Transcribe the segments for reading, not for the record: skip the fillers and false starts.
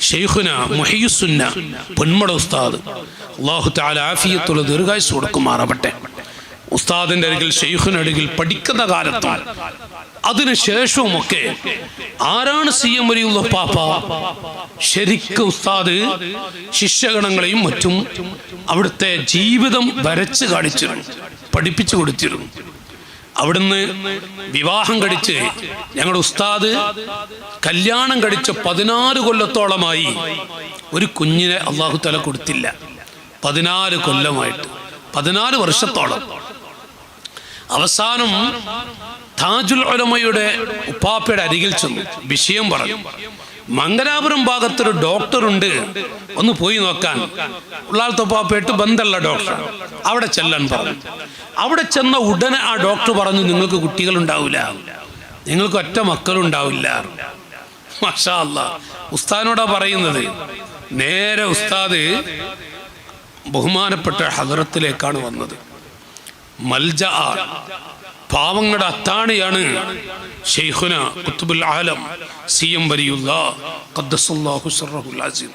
ഷെയ്ഖുന മുഹിയുസുന്ന പൊന്മള ഉസ്താദ് അല്ലാഹു തആല ആഫിയത്തുള്ള ദീർഘായുസ്സ് കൊടുക്കുമാറാവട്ടെ. ഉസ്താദിൻ്റെ അരികിൽ ഷെയ്ഖിനരികിൽ പഠിക്കുന്ന കാലത്തും അതിനുശേഷവുമൊക്കെ ആരാണ് CM വലിയുള്ള പാപ്പ? ശരിക്കും ഉസ്താദ് ശിഷ്യഗണങ്ങളെയും മറ്റും അവിടുത്തെ ജീവിതം വരച്ച് കാണിച്ചിരുന്നു, പഠിപ്പിച്ചു കൊടുത്തിരുന്നു. അവിടുന്ന് വിവാഹം കഴിച്ച് ഞങ്ങളുടെ ഉസ്താദ് കല്യാണം കഴിച്ച് 14 കൊല്ലത്തോളമായി ഒരു കുഞ്ഞിനെ അല്ലാഹു തആല കൊടുത്തില്ല. 14 കൊല്ലമായിട്ട് 14 വർഷത്തോളം. അവസാനം താജുൽ ഉലമയുടെ ഉപ്പാപ്പയുടെ അരികിൽ ചെന്നു വിഷയം പറഞ്ഞു. മംഗലാപുരം ഭാഗത്തൊരു ഡോക്ടറുണ്ട്, ഒന്ന് പോയി നോക്കാൻ. ഉള്ളാളത്തെ ഉപ്പാപ്പയായിട്ട് ബന്ധമുള്ള ഡോക്ടർ, അവിടെ ചെല്ലാൻ പറഞ്ഞു. അവിടെ ചെന്ന ഉടനെ ആ ഡോക്ടർ പറഞ്ഞു, നിങ്ങൾക്ക് കുട്ടികളുണ്ടാവില്ല, നിങ്ങൾക്ക് ഒറ്റ മക്കളുണ്ടാവില്ല. മാഷാ അല്ലാഹ്. ഉസ്താദിനോടാ പറയുന്നത്. നേരെ ഉസ്താദ് ബഹുമാനപ്പെട്ട ഹദറത്തിലേക്കാണ് വന്നത്. മൽജ, പാവങ്ങളുടെ അത്താണിയാണ് ഷെയ്ഖുന ഖുത്ബുൽ ആലം CM വലിയുല്ലാഹ് ഖദ്ദസല്ലാഹു സിർറഹുൽ അസീം.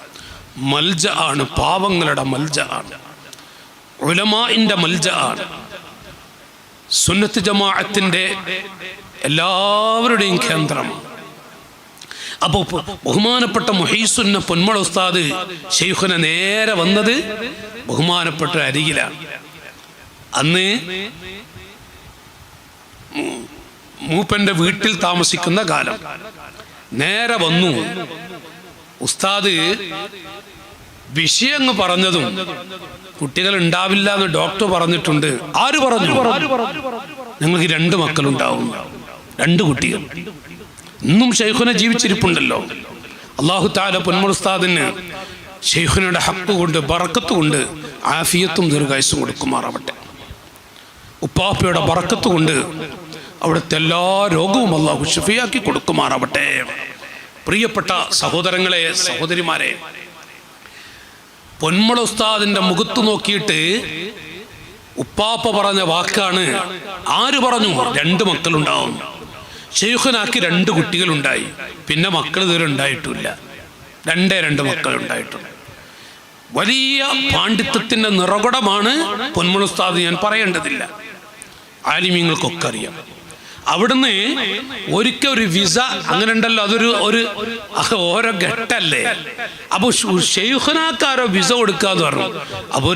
മൽജ ആണ്, പാവങ്ങളുടെ മൽജ ആണ്, ഉലമാഇന്റെ മൽജ ആണ്. സുന്നത്ത് ജമാഅത്തിന്റെ എല്ലാവരുടെയും കേന്ദ്രം. അപ്പോൾ ബഹുമാനപ്പെട്ട മുഹീസുന്ന പൊന്മള ഉസ്താദ് ഷെയ്ഖുന നേരെ വന്നത് ബഹുമാനപ്പെട്ട അരികിലാണ്. അന്ന് മൂപ്പന്റെ വീട്ടിൽ താമസിക്കുന്ന കാലം. നേരെ വന്നു. ഉസ്താദ് വിഷയങ്ങ് പറഞ്ഞതും കുട്ടികൾ ഉണ്ടാവില്ല എന്ന് ഡോക്ടർ പറഞ്ഞിട്ടുണ്ട്. ആര് പറഞ്ഞു? ഞങ്ങൾക്ക് 2 മക്കളുണ്ടാവും, 2 കുട്ടികൾ. ഇന്നും ഷെയ്ഖുന ജീവിച്ചിരിപ്പുണ്ടല്ലോ. അല്ലാഹു തആല പൊന്മള ഉസ്താദിന് ഷെയ്ഖുനയുടെ ഹക്ക് കൊണ്ട് ബറക്കത്ത് കൊണ്ട് ആഫിയത്തും ദീർഘായുസ്സും കൊടുക്കുമാറാവട്ടെ. ഉപ്പാപ്പയുടെ ബറക്കത്ത് കൊണ്ട് അവിടുത്തെ എല്ലാ രോഗവും അല്ലാഹു ശിഫയാക്കി കൊടുക്കുമാറാവട്ടെ. പ്രിയപ്പെട്ട സഹോദരങ്ങളെ, സഹോദരിമാരെ, പൊന്മള ഉസ്താദിന്റെ മുഖത്ത് നോക്കിയിട്ട് ഉപ്പാപ്പ പറഞ്ഞ വാക്കാണ്. ആര് പറഞ്ഞു? 2 മക്കളുണ്ടാവും. ഷെയ്ഖുനാക്ക് 2 കുട്ടികളുണ്ടായി. പിന്നെ മക്കൾ ഇതുവരെ ഉണ്ടായിട്ടില്ല. 2 മക്കൾ ഉണ്ടായിട്ടുണ്ട്. വലിയ പാണ്ഡിത്യത്തിന്റെ നിറകുടമാണ് പൊന്മള ഉസ്താദ്. ഞാൻ പറയേണ്ടതില്ല, ആലിമീങ്ങൾക്കൊക്കെ അറിയാം. അവിടുന്ന് ഒരിക്കൽ ഒരു വിസ അങ്ങനെ ഉണ്ടല്ലോ, അതൊരു ഓരോ ഘട്ടല്ലേ. അപ്പൊ ഷെയ്ഖുനാക്കാരോ വിസ കൊടുക്കാന്ന് പറഞ്ഞു. അപ്പൊ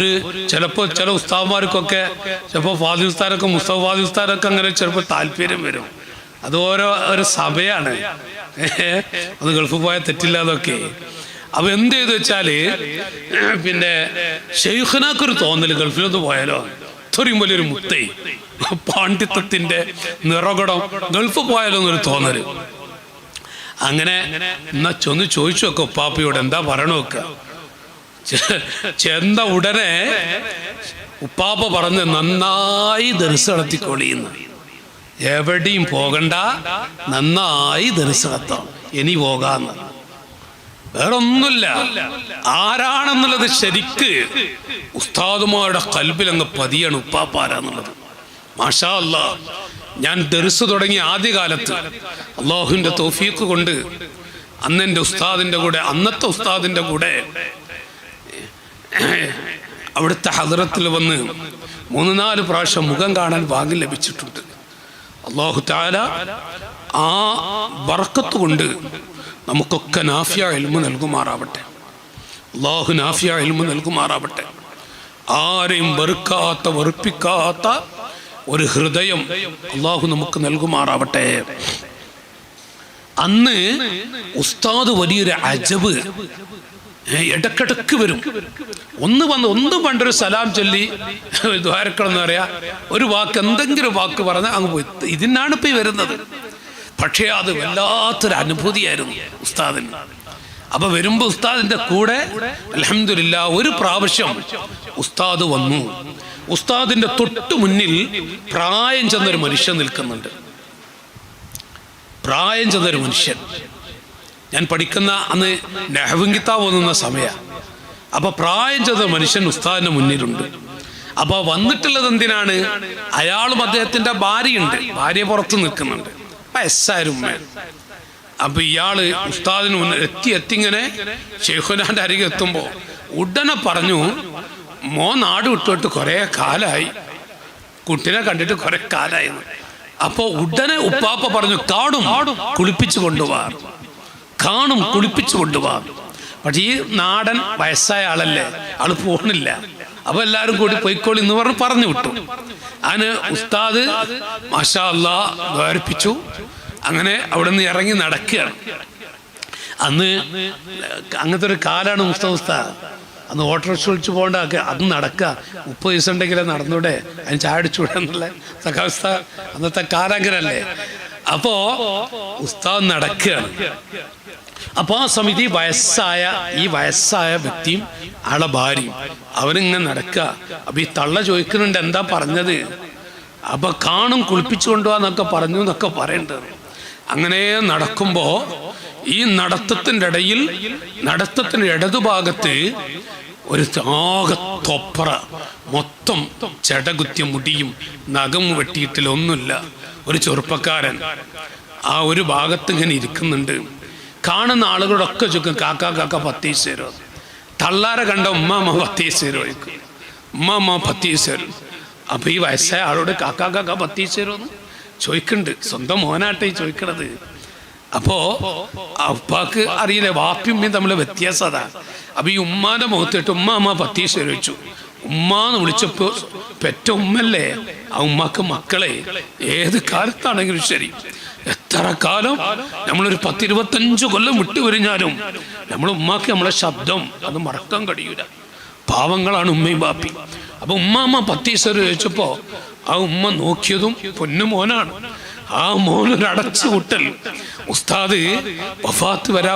ചിലപ്പോ ചില ഉസ്താദ്മാർക്കൊക്കെ, ചിലപ്പോ ഫാദിൽ ഉസ്താദൊക്കെ, മുസ്തഫ ഫാദിൽ ഉസ്താദൊക്കെ അങ്ങനെ ചിലപ്പോൾ താല്പര്യം വരും. അത് ഒരു സഭയാണ്. അത് ഗൾഫ് പോയാൽ തെറ്റില്ല അതൊക്കെ. അപ്പൊ എന്ത് ചെയ്തു വെച്ചാല്, പിന്നെ ഷെയ്ഖുനാക്കൊരു തോന്നല്, ഗൾഫിലൊന്ന് പോയാലോ, ഇത്രയും വലിയൊരു മുത്തേ, പാണ്ഡിത്യത്തിന്റെ നിറകുടം, ഗൾഫ് പോയാലോ എന്നൊരു തോന്നല്. അങ്ങനെ എന്നാ ചോദിച്ചു വെക്ക ഉപ്പാപ്പയോട്, എന്താ പറയണോക്ക. ചെന്ന ഉടനെ ഉപ്പാപ്പ പറഞ്ഞ്, നന്നായി ദർസ് നടത്തിക്കൊള്ളിന്ന്, എവിടെയും പോകണ്ട, നന്നായി ദർസ് നടത്താം, ഇനി പോകാന്ന്. വേറൊന്നുമില്ല. ആരാണെന്നുള്ളത് ശരിക്ക് ഉസ്താദുമാരുടെ കൽബിൽ അങ്ങ് പതിയാണ് ഉപ്പാപ്പാരാന്നുള്ളത്. മാഷാ അല്ലാഹ്. ഞാൻ ദർസ് തുടങ്ങിയ ആദ്യകാലത്ത് അള്ളാഹുവിന്റെ തൗഫീഖ് കൊണ്ട് അന്നെൻ്റെ ഉസ്താദിന്റെ കൂടെ, അന്നത്തെ ഉസ്താദിന്റെ കൂടെ അവിടുത്തെ ഹദ്റത്തിൽ വന്ന് 3-4 പ്രാവശ്യം മുഖം കാണാൻ ഭാഗ്യം ലഭിച്ചിട്ടുണ്ട്. അല്ലാഹു തആല ആ ബർക്കത്ത് കൊണ്ട് നമുക്കൊക്കെ നാഫിയ ഇൽമു നൽകുമാറാവട്ടെ. അല്ലാഹു നാഫിയ ഇൽമു നൽകുമാറാവട്ടെ. ആരെയും വെറുപ്പിക്കാത്ത ഒരു ഹൃദയം അല്ലാഹു നമുക്ക് നൽകുമാറാവട്ടെ. അന്ന് ഉസ്താദ് വലിയൊരു അജബ്, ഇടക്കിടക്ക് വരും. ഒന്ന് പണ്ടൊരു സലാം ചൊല്ലി ദ്വാരക്കണമെന്ന് പറയാ, ഒരു വാക്ക്, എന്തെങ്കിലും വാക്ക് പറഞ്ഞാൽ അങ്ങ് പോയി. ഇതിനാണ് ഇപ്പൊ വരുന്നത്. പക്ഷേ അത് വല്ലാത്തൊരു അനുഭൂതിയായിരുന്നു ഉസ്താദിന്. അപ്പൊ വരുമ്പോ ഉസ്താദിന്റെ കൂടെ അൽഹംദുലില്ലാഹ് ഒരു പ്രാവശ്യം ഉസ്താദ് വന്നു. ഉസ്താദിന്റെ തൊട്ടു മുന്നിൽ പ്രായം ചെന്നൊരു മനുഷ്യൻ നിൽക്കുന്നുണ്ട്. പ്രായം ചെന്നൊരു മനുഷ്യൻ. ഞാൻ പഠിക്കുന്ന അന്ന് നഹ്വും കിതാബ് ഓതുന്ന സമയമാണ്. അപ്പൊ പ്രായം ചെന്ന മനുഷ്യൻ ഉസ്താദിന്റെ മുന്നിലുണ്ട്. അപ്പൊ വന്നിട്ടുള്ളത് എന്തിനാണ്? അയാളും അദ്ദേഹത്തിന്റെ ഭാര്യയുണ്ട്, ഭാര്യ പുറത്ത് നിൽക്കുന്നുണ്ട്. വയസ്സായ ഉമ്മ. അപ്പൊ ഇയാള് ഉസ്താദിന് എത്തിങ്ങനെ ഷെയ്ഖുനാന്റെ അരികെ എത്തുമ്പോ ഉടനെ പറഞ്ഞു, മോൻ നാട് വിട്ടോട്ട് കുറെ കാലായി, കുട്ടിനെ കണ്ടിട്ട് കുറെ കാലായി. അപ്പൊ ഉടനെ ഉപ്പാപ്പ പറഞ്ഞു, കാണും കുളിപ്പിച്ചു കൊണ്ടുപോവാ, കാണും കുളിപ്പിച്ചു കൊണ്ടുപോവാ. പക്ഷെ ഈ നാടൻ വയസ്സായ ആളല്ലേ, ആള് പോണില്ല. അപ്പൊ എല്ലാരും കൂടി പോയിക്കോളി എന്ന് പറഞ്ഞു വിട്ടു. അതിന് ഉസ്താദ് മാഷാ അല്ലാഹ് വേർപ്പിച്ചു. അങ്ങനെ അവിടെ നിന്ന് ഇറങ്ങി നടക്കുകയാണ്. അന്ന് അങ്ങനത്തെ ഒരു കാലാണ് ഉസ്താദ്. അന്ന് ഓട്ടോറിക്ഷ വിളിച്ചു പോകേണ്ട അത് നടക്കുക. 30 ദിവസം ഉണ്ടെങ്കിലേ നടന്നൂടെ, അതിന് ചായ അടിച്ചുകൂടെ എന്നുള്ള സഖാവസ്ഥ അന്നത്തെ കാലം അങ്ങനല്ലേ. അപ്പോ ഉസ്താദ് നടക്കുകയാണ്. അപ്പൊ ആ സമിതി ഈ വയസ്സായ വ്യക്തിയും ആളെ ഭാര്യയും അവരിങ്ങനെ നടക്കുക. അപ്പൊ ഈ തള്ള ചോദിക്കുന്നുണ്ട്, എന്താ പറഞ്ഞത്? അപ്പൊ കാണും കുളിപ്പിച്ചു കൊണ്ടുപോവാന്നൊക്കെ പറഞ്ഞു എന്നൊക്കെ പറയേണ്ടത്. അങ്ങനെ നടക്കുമ്പോ ഈ നടത്തത്തിൻ്റെ ഇടയിൽ നടത്തത്തിന് ഇടതുഭാഗത്ത് ഒരു ആകെ തൊപ്പറ, മൊത്തം ചെടകുത്തിയ മുടിയും നഖം വെട്ടിയിട്ടിലൊന്നുമില്ല ഒരു ചെറുപ്പക്കാരൻ ആ ഒരു ഭാഗത്ത് ഇങ്ങനെ ഇരിക്കുന്നുണ്ട്. കാണുന്ന ആളുകളൊക്കെ ചോദിക്കും, കാക്ക കാക്ക 10 പൈസ തരുമോ? തള്ളാരെ കണ്ട ഉമ്മാമ്മ 10 പൈസ തരുമോ? ഉമ്മാമ്മ 10 പൈസ തരും. അപ്പൊ ഈ വയസ്സായ ആളോട് കാക്ക കാക്ക 10 പൈസ തരുമോന്ന് ചോദിക്കുന്നുണ്ട്. സ്വന്തം മോനാട്ടെ ഈ ചോദിക്കണത്. അപ്പോ ഉപ്പാക്ക് അറിയില്ലേ, വാപ്പയും ഉമ്മയും തമ്മിലെ വ്യത്യാസം അതാ. അപ്പൊ ഈ ഉമ്മാന്റെ മുഖത്തിട്ട് ഉമ്മ 10 പൈസ ചോദിച്ചു. ഉമ്മാന്ന് വിളിച്ചപ്പോ പെറ്റ ഉമ്മല്ലേ, ആ ഉമ്മാക്ക് മക്കളെ ഏത് കാലത്താണെങ്കിലും ശരി, എത്ര കാലം നമ്മളൊരു 10-25 കൊല്ലം വിട്ടുവരിഞ്ഞാലും നമ്മളെ ഉമ്മാക്ക് നമ്മളെ ശബ്ദം അത് മറക്കാൻ കഴിയൂല. പാവങ്ങളാണ് ഉമ്മയും ബാപ്പി. അപ്പൊ ഉമ്മാമ്മ 10 പൈസ ചോദിച്ചപ്പോ ആ ഉമ്മ നോക്കിയതും പൊന്നു മോനാണ്. ആ മോനൊരു അടച്ചു കൂട്ടൽ. ഉസ്താദ് വഫാത്ത് വരാ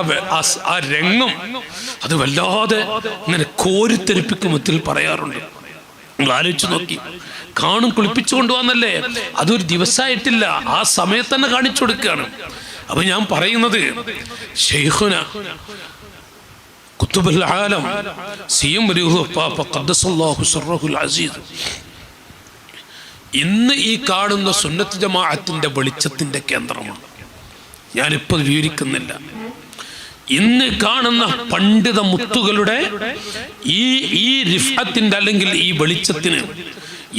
ആ രംഗം അത് വല്ലാതെ ഇങ്ങനെ കോരിത്തെരിപ്പിക്കുമത്തിൽ പറയാറുണ്ട്. നിങ്ങൾ ആലോചിച്ച് നോക്കി, കാണും കുളിപ്പിച്ചു കൊണ്ടുവന്നല്ലേ, അതൊരു ദിവസമായിട്ടില്ല, ആ സമയത്ത് തന്നെ കാണിച്ചു കൊടുക്കുകയാണ്. അപ്പൊ ഞാൻ പറയുന്നത് ശൈഖുന ഖുതുബുൽ ആലം സിയം പാപ്പ ഖദ്ദസല്ലാഹു സിർറഹുൽ അസീസ് ഇന്ന് ഈ കാണുന്ന സുന്നത്ത് ജമാഅത്തിന്റെ വെളിച്ചത്തിന്റെ കേന്ദ്രമാണ്. ഞാനിപ്പോൾ വിവരിക്കുന്നില്ല. ഇന്ന് കാണുന്ന പണ്ഡിത മുത്തുകളുടെ ഈ റിഫഅത്തിന്റെ അല്ലെങ്കിൽ ഈ വെളിച്ചത്തിന്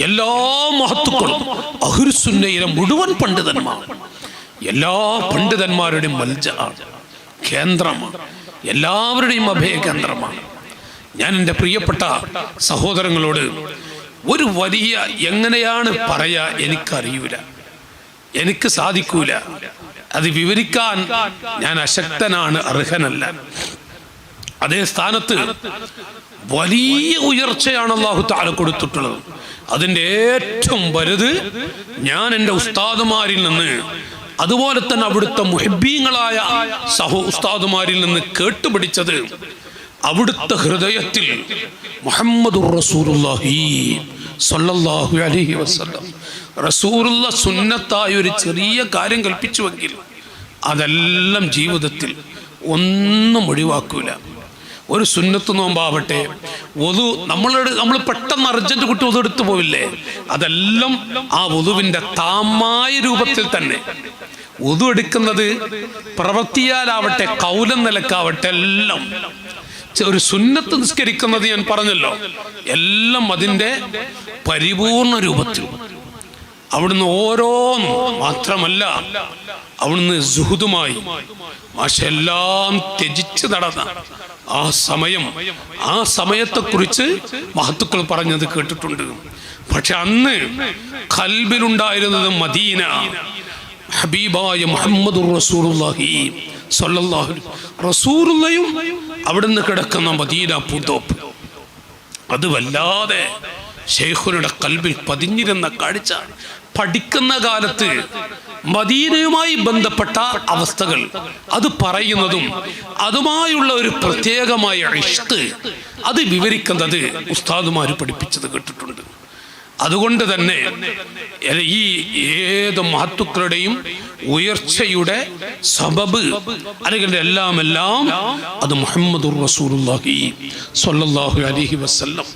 എല്ലാ മഹത്തുക്കളും അഹ്ലുസുന്നയിലെ മുഴുവൻ പണ്ഡിതന്മാർ, എല്ലാ പണ്ഡിതന്മാരുടെയും മൽജഅാണ്, കേന്ദ്രമാണ്, എല്ലാവരുടെയും അഭയ കേന്ദ്രമാണ്. ഞാൻ എൻ്റെ പ്രിയപ്പെട്ട സഹോദരങ്ങളോട് ഒരു വലിയ എങ്ങനെയാണ് പറയാ എനിക്കറിയൂല, എനിക്ക് സാധിക്കൂല, അത് വിവരിക്കാൻ ഞാൻ അശക്തനാണ്, അർഹനല്ല. അതേ സ്ഥാനത്ത് വലിയ ഉയർച്ചയാണ് അല്ലാഹു തആല കൊടുത്തിട്ടുള്ളത്. അതിൻ്റെ ഏറ്റവും വലുത് ഞാൻ എൻ്റെ ഉസ്താദുമാരിൽ നിന്ന്, അതുപോലെ തന്നെ അവിടുത്തെ മുഹിബ്ബീങ്ങളായ ഉസ്താദുമാരിൽ നിന്ന് കേട്ടുപിടിച്ചത്, അവിടുത്തെ ഹൃദയത്തിൽ മുഹമ്മദുർ റസൂലുള്ളാഹി സ്വല്ലല്ലാഹു അലൈഹി വസല്ലം റസൂലുള്ള സുന്നത്തായ ഒരു ചെറിയ കാര്യം കൽപ്പിച്ചുവെങ്കിൽ അതെല്ലാം ജീവിതത്തിൽ ഒന്നും ഒഴിവാക്കൂല. ഒരു സുന്നത്ത് നോമ്പാവട്ടെ, വധു നമ്മൾ പെട്ടെന്ന് അർജന്റ് കുട്ടി വധു എടുത്തു പോവില്ലേ, അതെല്ലാം ആ വധുവിൻ്റെ താമായ രൂപത്തിൽ തന്നെ. വധു എടുക്കുന്നത് പ്രവൃത്തിയാലാവട്ടെ കൗലം നിലക്കാവട്ടെ, എല്ലാം ഒരു സുന്നത്ത് നിസ്കരിക്കുന്നത് ഞാൻ പറഞ്ഞല്ലോ, എല്ലാം അതിൻ്റെ പരിപൂർണ രൂപത്തിൽ. അവിടുന്ന് ഓരോന്നും മാത്രമല്ല, അവിടുന്ന് സുഹുദുമായി മാഷെല്ലാം ത്യജിച്ച് നടന്ന ആ സമയത്തെക്കുറിച്ച് മഹത്തുക്കൾ പറഞ്ഞത് കേട്ടിട്ടുണ്ട്. പക്ഷെ അന്ന് ഖൽബിലുണ്ടായിരുന്നത് മദീന, ഹബീബായ മുഹമ്മദുർ റസൂലുള്ളാഹി സ്വല്ലല്ലാഹു അലൈഹി റസൂലുള്ളയും അവിടുന്ന് കിടക്കുന്ന മദീന പൂന്തോപ്പ്, അത് വല്ലാതെ ശൈഖുനയുടെ ഖൽബിൽ പതിഞ്ഞിരുന്ന കാഴ്ച. പഠിക്കുന്ന കാലത്ത് മദീനയുമായി ബന്ധപ്പെട്ട അവസ്ഥകൾ അത് പറയുന്നതും അതുമായുള്ള ഒരു പ്രത്യേകമായ ഇഷ്ക് അത് വിവരിക്കുന്നത് ഉസ്താദുമാർ പഠിപ്പിച്ചത് കേട്ടിട്ടുണ്ട്. അതുകൊണ്ട് തന്നെ ഈ ഏത് മഹത്തുക്കളുടെയും ഉയർച്ചയുടെ സബബ് അല്ലെങ്കിൽ എല്ലാം അത് മുഹമ്മദുർ റസൂലുള്ളാഹി സ്വല്ലല്ലാഹു അലൈഹി വസല്ലം